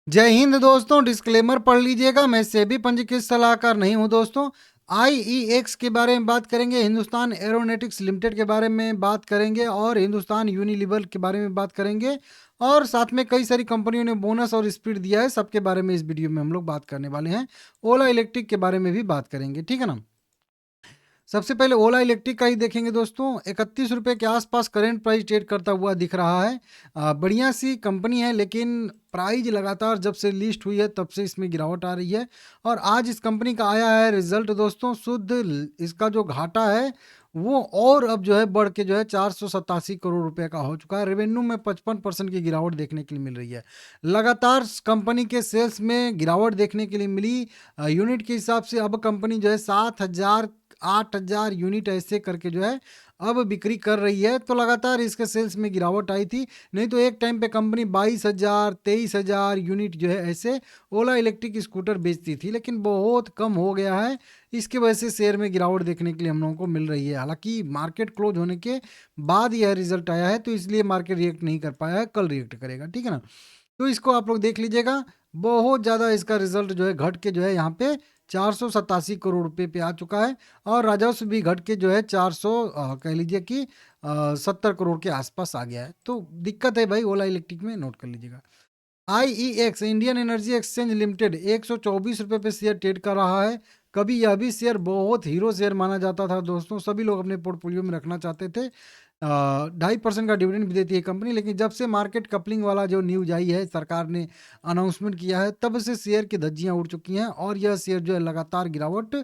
जय हिंद दोस्तों। डिस्क्लेमर पढ़ लीजिएगा, मैं सेबी पंजीकृत सलाहकार नहीं हूं दोस्तों। आईईएक्स के बारे में बात करेंगे, हिंदुस्तान एरोनॉटिक्स लिमिटेड के बारे में बात करेंगे और हिंदुस्तान यूनिलीवर के बारे में बात करेंगे। और साथ में कई सारी कंपनियों ने बोनस और स्पीड दिया है, सबके बारे में इस वीडियो में हम लोग बात करने वाले हैं। ओला इलेक्ट्रिक के बारे में भी बात करेंगे, ठीक है ना। सबसे पहले ओला इलेक्ट्रिक का ही देखेंगे दोस्तों। 31 रुपये के आसपास करेंट प्राइस ट्रेड करता हुआ दिख रहा है। बढ़िया सी कंपनी है, लेकिन प्राइस लगातार जब से लिस्ट हुई है तब से इसमें गिरावट आ रही है। और आज इस कंपनी का आया है रिजल्ट दोस्तों। इसका जो घाटा है वो और अब जो है बढ़ के जो है 487 करोड़ रुपए का हो चुका है। रेवेन्यू में 55% की गिरावट देखने के लिए मिल रही है। लगातार कंपनी के सेल्स में गिरावट देखने के लिए मिली। यूनिट के हिसाब से अब कंपनी जो है 7,000 8,000 यूनिट ऐसे करके जो है अब बिक्री कर रही है। तो लगातार इसके सेल्स में गिरावट आई थी। नहीं तो एक टाइम पे कंपनी 22,000 23,000 यूनिट जो है ऐसे ओला इलेक्ट्रिक स्कूटर बेचती थी, लेकिन बहुत कम हो गया है। इसकी वजह से शेयर में गिरावट देखने के लिए हम लोगों को मिल रही है। हालांकि मार्केट क्लोज होने के बाद यह रिजल्ट आया है, तो इसलिए मार्केट रिएक्ट नहीं कर पाया है, कल रिएक्ट करेगा, ठीक है ना। तो इसको आप लोग देख लीजिएगा। बहुत ज़्यादा इसका रिजल्ट जो है घट के जो है यहाँ पे 487 करोड़ रुपए पे आ चुका है। और राजस्व भी घट के जो है 400 कह लीजिए कि 70 करोड़ के आसपास आ गया है। तो दिक्कत है भाई ओला इलेक्ट्रिक में, नोट कर लीजिएगा। IEX Indian energy exchange limited 124 रुपये पे शेयर ट्रेड कर रहा है। कभी यह भी शेयर बहुत हीरो शेयर माना जाता था दोस्तों, सभी लोग अपने पोर्टफोलियो में रखना चाहते थे। 2.5% का डिविडेंड भी देती है कंपनी, लेकिन जब से मार्केट कपलिंग वाला जो न्यूज आई है, सरकार ने अनाउंसमेंट किया है, तब से शेयर की धज्जियां उड़ चुकी हैं और यह शेयर जो है लगातार गिरावट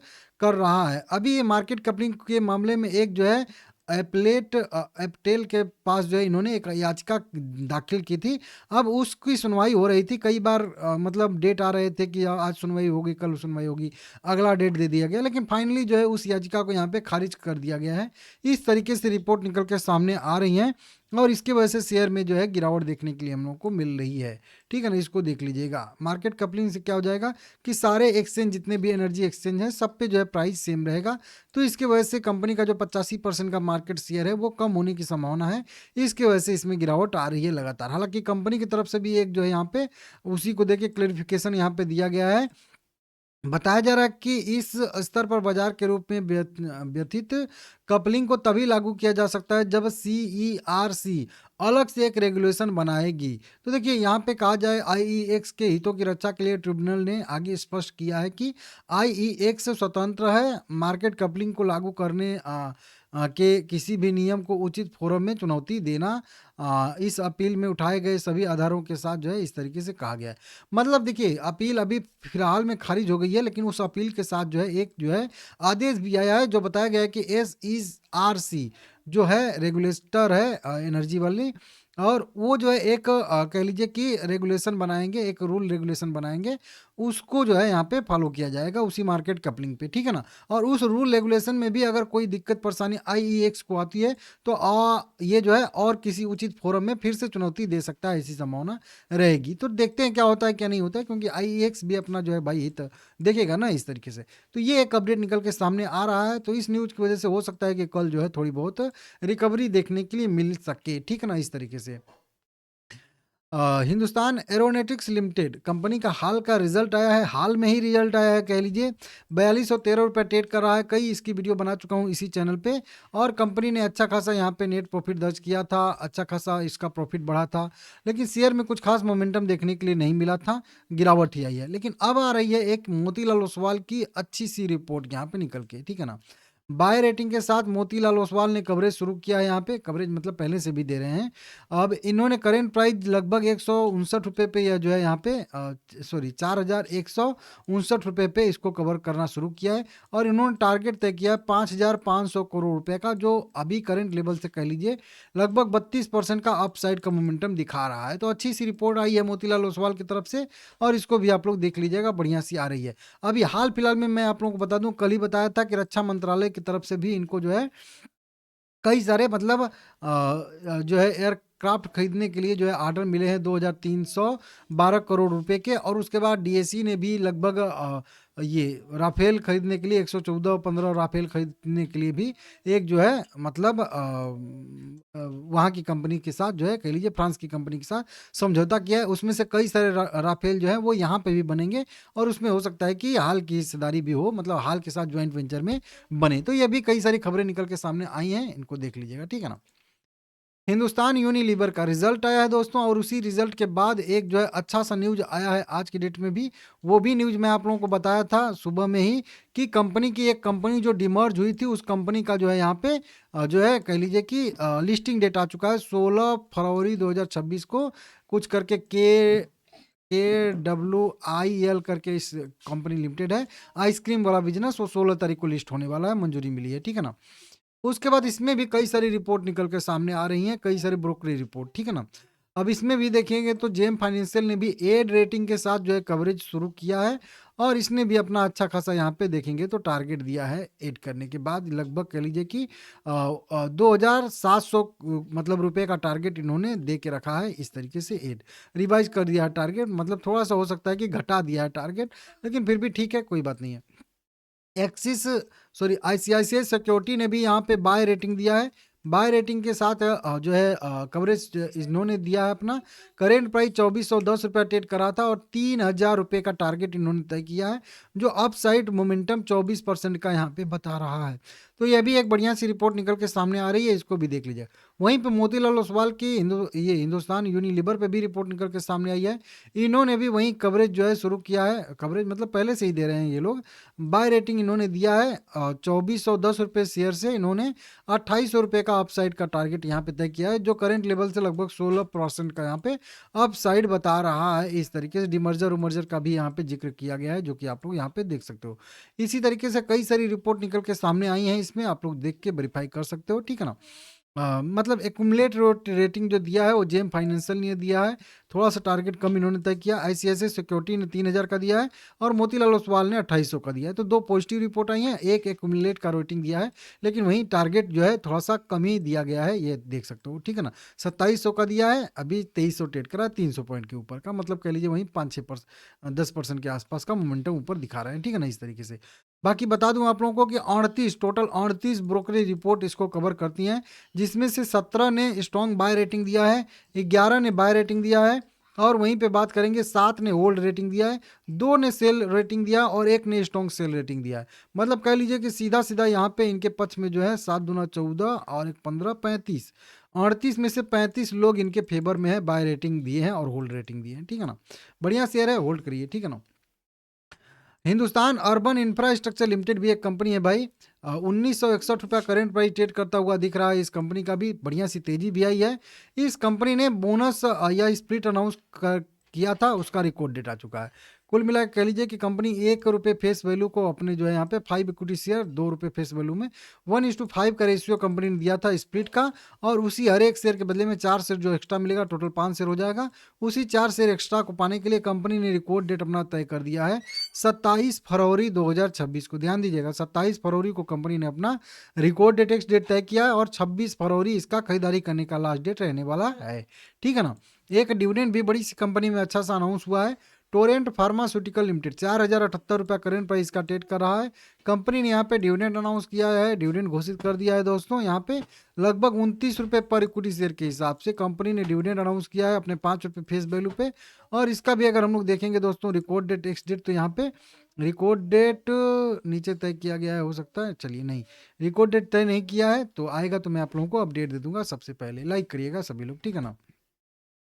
कर रहा है। अभी ये मार्केट कपलिंग के मामले में एक जो है एपटेल के पास जो है इन्होंने एक याचिका दाखिल की थी। अब उसकी सुनवाई हो रही थी। कई बार मतलब डेट आ रहे थे कि आज सुनवाई होगी, कल सुनवाई होगी, अगला डेट दे दिया गया, लेकिन फाइनली जो है उस याचिका को यहाँ पे खारिज कर दिया गया है। इस तरीके से रिपोर्ट निकल के सामने आ रही हैं और इसकी वजह से शेयर में जो है गिरावट देखने के लिए हम लोग को मिल रही है, ठीक है ना। इसको देख लीजिएगा। मार्केट कपलिंग से क्या हो जाएगा कि सारे एक्सचेंज, जितने भी एनर्जी एक्सचेंज हैं, सब पे जो है प्राइस सेम रहेगा। तो इसकी वजह से कंपनी का जो 85% का मार्केट शेयर है वो कम होने की संभावना है। इसकी वजह से इसमें गिरावट आ रही है लगातार। हालांकि कंपनी की तरफ से भी एक जो है यहाँ पे उसी को देके क्लेरिफिकेशन यहाँ पे दिया गया है। बताया जा रहा है कि इस स्तर पर बाजार के रूप में व्यथित कपलिंग को तभी लागू किया जा सकता है जब सीईआरसी अलग से एक रेगुलेशन बनाएगी। तो देखिए यहाँ पे कहा जाए, आईईएक्स के हितों की रक्षा के लिए ट्रिब्यूनल ने आगे स्पष्ट किया है कि आईईएक्स स्वतंत्र है मार्केट कपलिंग को लागू करने के किसी भी नियम को उचित फोरम में चुनौती देना। इस अपील में उठाए गए सभी आधारों के साथ जो है इस तरीके से कहा गया है। मतलब देखिए, अपील अभी फिलहाल में खारिज हो गई है, लेकिन उस अपील के साथ जो है एक जो है आदेश भी आया है, जो बताया गया है कि SERC जो है रेगुलेटर है एनर्जी वाली, और वो जो है एक कह लीजिए कि रेगुलेशन बनाएंगे, एक रूल रेगुलेशन बनाएंगे। उसको जो है यहाँ पे फॉलो किया जाएगा उसी मार्केट कपलिंग पे, ठीक है ना। और उस रूल रेगुलेशन में भी अगर कोई दिक्कत परेशानी आईईएक्स को आती है तो ये जो है और किसी उचित फोरम में फिर से चुनौती दे सकता है, ऐसी संभावना रहेगी। तो देखते हैं क्या होता है क्या नहीं होता है, क्योंकि आईईएक्स भी अपना जो है भाई हित देखेगा ना इस तरीके से। तो ये एक अपडेट निकल के सामने आ रहा है। तो इस न्यूज की वजह से हो सकता है कि कल जो है थोड़ी बहुत रिकवरी देखने के लिए मिल सके, ठीक है ना, इस तरीके से। हिंदुस्तान एरोनॉटिक्स लिमिटेड कंपनी का हाल का रिजल्ट आया है, हाल में ही रिजल्ट आया है, कह लीजिए 4213 रुपये ट्रेड कर रहा है। कई इसकी वीडियो बना चुका हूँ इसी चैनल पे। और कंपनी ने अच्छा खासा यहाँ पे नेट प्रॉफिट दर्ज किया था, अच्छा खासा इसका प्रॉफिट बढ़ा था, लेकिन शेयर में कुछ खास मोमेंटम देखने के लिए नहीं मिला था, गिरावट ही आई है। लेकिन अब आ रही है एक मोतीलाल ओसवाल की अच्छी सी रिपोर्ट यहाँ पे निकल के, ठीक है ना। बाय रेटिंग के साथ मोतीलाल ओसवाल ने कवरेज शुरू किया है। यहाँ पे कवरेज मतलब पहले से भी दे रहे हैं। अब इन्होंने करेंट प्राइस लगभग 159 रुपये पे या जो है यहाँ पे सॉरी 4,159 रुपये पे इसको कवर करना शुरू किया है। और इन्होंने टारगेट तय किया है 5,500 करोड़ रुपए का, जो अभी करेंट लेवल से कह लीजिए लगभग 32% का अपसाइड का मोमेंटम दिखा रहा है। तो अच्छी सी रिपोर्ट आई है मोतीलाल ओसवाल की तरफ से, और इसको भी आप लोग देख लीजिएगा, बढ़िया सी आ रही है। अभी हाल फिलहाल में मैं आप लोगों को बता दूं, कल ही बताया था कि रक्षा मंत्रालय की तरफ से भी इनको जो है कई सारे मतलब जो है एयरक्राफ्ट खरीदने के लिए जो है ऑर्डर मिले हैं 2,312 करोड़ रुपए के। और उसके बाद डीएसी ने भी लगभग ये राफेल खरीदने के लिए 114-15 राफेल खरीदने के लिए भी एक जो है मतलब वहाँ की कंपनी के साथ जो है कह लीजिए फ्रांस की कंपनी के साथ समझौता किया है। उसमें से कई सारे राफेल जो है वो यहाँ पे भी बनेंगे और उसमें हो सकता है कि हाल की हिस्सेदारी भी हो, मतलब हाल के साथ ज्वाइंट वेंचर में बने। तो ये भी कई सारी खबरें निकल के सामने आई हैं, इनको देख लीजिएगा, ठीक है ना। हिंदुस्तान यूनिलीवर का रिजल्ट आया है दोस्तों, और उसी रिजल्ट के बाद एक जो है अच्छा सा न्यूज आया है आज की डेट में भी। वो भी न्यूज मैं आप लोगों को बताया था सुबह में ही कि कंपनी की एक कंपनी जो डिमर्ज हुई थी उस कंपनी का जो है यहाँ पे जो है कह लीजिए कि लिस्टिंग डेट आ चुका है 16 फरवरी 2026 को। कुछ करके KWIL करके इस कंपनी लिमिटेड है, आइसक्रीम वाला बिजनेस, वो 16 तारीख को लिस्ट होने वाला है, मंजूरी मिली है, ठीक है ना। उसके बाद इसमें भी कई सारी रिपोर्ट निकल के सामने आ रही हैं, कई सारी ब्रोकरेज रिपोर्ट, ठीक है ना। अब इसमें भी देखेंगे तो जेम फाइनेंशियल ने भी एड रेटिंग के साथ जो है कवरेज शुरू किया है, और इसने भी अपना अच्छा खासा यहाँ पे देखेंगे तो टारगेट दिया है एड करने के बाद, लगभग कह लीजिए कि 2,700 मतलब रुपए का टारगेट इन्होंने दे के रखा है। इस तरीके से एड रिवाइज कर दिया है टारगेट, मतलब थोड़ा सा हो सकता है कि घटा दिया है टारगेट, लेकिन फिर भी ठीक है, कोई बात नहीं है। एक्सिस सॉरी आईसीआईसीआई सिक्योरिटी ने भी यहाँ पे बाय रेटिंग दिया है। बाय रेटिंग के साथ जो है कवरेज इन्होंने दिया है अपना। करेंट प्राइस 2410 रुपया ट्रेड करा था और 3000 रुपये का टारगेट इन्होंने तय किया है, जो अपसाइड मोमेंटम 24% का यहाँ पे बता रहा है। तो यह भी एक बढ़िया सी रिपोर्ट निकल के सामने आ रही है, इसको भी देख लीजिए। वहीं पे मोतीलाल ओसवाल की ये हिंदुस्तान यूनिलीवर पे भी रिपोर्ट निकल के सामने आई है। इन्होंने भी वहीं कवरेज जो है शुरू किया है, कवरेज मतलब पहले से ही दे रहे हैं ये लोग। बाय रेटिंग इन्होंने दिया है 2410 रुपये शेयर से, इन्होंने 2800 रुपये का अपसाइड का टारगेट यहाँ पे तय किया है, जो करंट लेवल से लगभग 16% का यहाँ पे अपसाइड बता रहा है। इस तरीके से डिमर्जर उमर्जर का भी यहाँ पे जिक्र किया गया है, जो कि आप लोग यहाँ पे देख सकते हो। इसी तरीके से कई सारी रिपोर्ट निकल के सामने आई हैं, इसमें आप लोग देख के वेरीफाई कर सकते हो, ठीक है ना। मतलब एक्यूमुलेट रेटिंग जो दिया है वो जेम फाइनेंशियल ने दिया है, थोड़ा सा टारगेट कम इन्होंने तय किया। आईसीआईसीआई सिक्योरिटी ने 3000 का दिया है और मोतीलाल ओसवाल ने 2800 का दिया है। तो दो पॉजिटिव रिपोर्ट आई हैं, एक एक्यूमुलेट का रेटिंग दिया है, लेकिन वहीं टारगेट जो है थोड़ा सा कम ही दिया गया है, ये देख सकते हो, ठीक है ना। 2700 का दिया है, अभी 2300 ट्रेड करा है, 300 पॉइंट के ऊपर का, मतलब कह लीजिए वहीं 5-6% 10% के आसपास का मोमेंटम ऊपर दिखा रहे हैं, ठीक है ना, इस तरीके से। बाकी बता दूं आप लोगों को कि 38 टोटल 38 ब्रोकरेज रिपोर्ट इसको कवर करती हैं, जिसमें से 17 ने स्ट्रॉन्ग बाय रेटिंग दिया है, 11 ने बाय रेटिंग दिया है, और वहीं पे बात करेंगे 7 ने होल्ड रेटिंग दिया है, 2 ने सेल रेटिंग दिया और 1 ने स्ट्रॉन्ग सेल रेटिंग दिया है। मतलब कह लीजिए कि सीधा सीधा यहाँ पे इनके पक्ष में जो है 7 दूना 14 और 1 15 35, 38 में से 35 लोग इनके फेवर में है, बाय रेटिंग दिए हैं और होल्ड रेटिंग दिए हैं, ठीक है ना। बढ़िया शेयर है, होल्ड करिए, ठीक है ना। हिंदुस्तान अर्बन इंफ्रास्ट्रक्चर लिमिटेड भी एक कंपनी है भाई, 1961 रुपया करेंट प्राइस ट्रेड करता हुआ दिख रहा है। इस कंपनी का भी बढ़िया सी तेजी भी आई है। इस कंपनी ने बोनस या स्प्लिट अनाउंस किया था, उसका रिकॉर्ड डेट आ चुका है। कुल मिला के कह लीजिए कि कंपनी 1 रुपये फेस वैल्यू को अपने जो है यहाँ पे 5 इक्विटी शेयर 2 रुपये फेस वैल्यू में 1:5 का रेशियो कंपनी ने दिया था स्प्लिट का, और उसी हर एक शेयर के बदले में 4 शेयर जो एक्स्ट्रा मिलेगा, टोटल 5 शेयर हो जाएगा। उसी 4 शेयर एक्स्ट्रा को पाने के लिए कंपनी ने रिकॉर्ड डेट अपना तय कर दिया है 27 फरवरी 2026 को। ध्यान दीजिएगा, 27 फरवरी को कंपनी ने अपना रिकॉर्ड डेट एक्स डेट तय किया है, और 26 फरवरी इसका खरीदारी करने का लास्ट डेट रहने वाला है, ठीक है ना। एक डिविडेंड भी बड़ी सी कंपनी में अच्छा सा अनाउंस हुआ है। टोरेंट फार्मास्यूटिकल लिमिटेड 4078 रुपया करेंट प्राइस का ट्रेड कर रहा है। कंपनी ने यहाँ पे डिविडेंड अनाउंस किया है, डिविडेंड घोषित कर दिया है दोस्तों। यहाँ पे लगभग 29 रुपये पर इक्विटी शेयर के हिसाब से कंपनी ने डिविडेंड अनाउंस किया है अपने 5 रुपये फेस वैल्यू पे। और इसका भी अगर हम लोग देखेंगे दोस्तों रिकॉर्ड डेट एक्स डेट, तो यहाँ पे रिकॉर्ड डेट नीचे तय किया गया है, हो सकता है, चलिए नहीं, रिकॉर्ड डेट तय नहीं किया है, तो आएगा तो मैं आप लोगों को अपडेट दे दूंगा सबसे पहले। लाइक करिएगा सभी लोग, ठीक है ना।